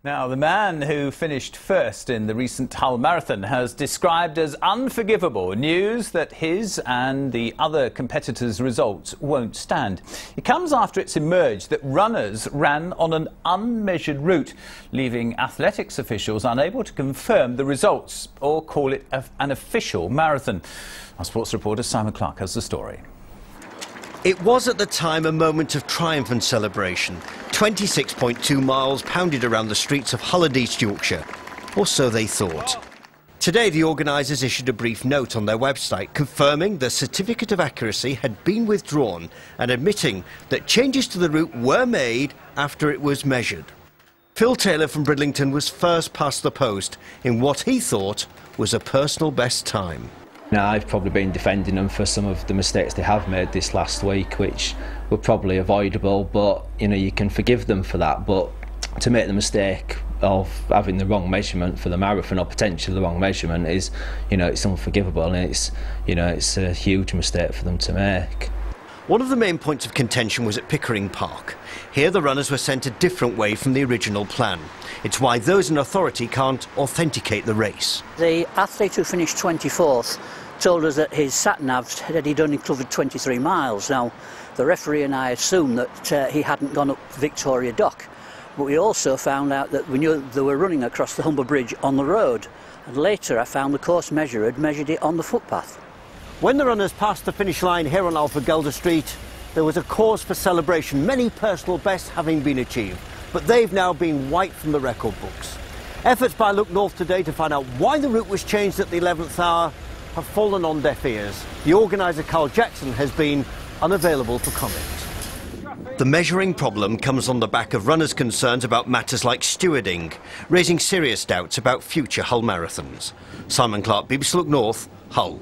Now, the man who finished first in the recent Hull Marathon has described as unforgivable news that his and the other competitors' results won't stand. It comes after it's emerged that runners ran on an unmeasured route, leaving athletics officials unable to confirm the results or call it an official marathon. Our sports reporter Simon Clark has the story. It was at the time a moment of triumph and celebration. 26.2 miles pounded around the streets of Hull and East Yorkshire. Or so they thought. Today the organisers issued a brief note on their website confirming the certificate of accuracy had been withdrawn and admitting that changes to the route were made after it was measured. Phil Taylor from Bridlington was first past the post in what he thought was a personal best time. Now, I've probably been defending them for some of the mistakes they have made this last week, which were probably avoidable, but you can forgive them for that. But to make the mistake of having the wrong measurement for the marathon, or potentially the wrong measurement, is it's unforgivable, and it's a huge mistake for them to make. One of the main points of contention was at Pickering Park. Here the runners were sent a different way from the original plan. It's why those in authority can't authenticate the race. The athlete who finished 24th told us that his sat-nav said he'd only covered 23 miles. Now, the referee and I assumed that he hadn't gone up Victoria Dock. But we also found out that we knew they were running across the Humber Bridge on the road. And later I found the course measurer had measured it on the footpath. When the runners passed the finish line here on Alfred Gelder Street, there was a cause for celebration, many personal bests having been achieved. But they've now been wiped from the record books. Efforts by Looknorth today to find out why the route was changed at the 11th hour have fallen on deaf ears. The organiser, Carl Jackson, has been unavailable for comment. The measuring problem comes on the back of runners' concerns about matters like stewarding, raising serious doubts about future Hull marathons. Simon Clark, BBC Looknorth, Hull.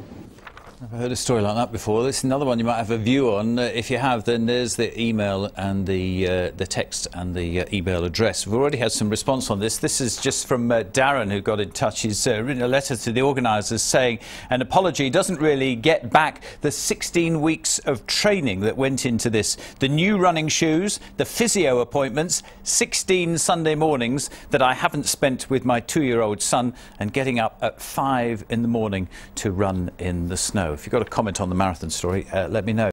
I've heard a story like that before. This is another one you might have a view on. If you have, then there's the email and the text and the email address. We've already had some response on this. This is just from Darren, who got in touch. He's written a letter to the organisers saying an apology doesn't really get back the 16 weeks of training that went into this. The new running shoes, the physio appointments, 16 Sunday mornings that I haven't spent with my 2-year-old son, and getting up at 5 in the morning to run in the snow. If you've got a comment on the marathon story, let me know.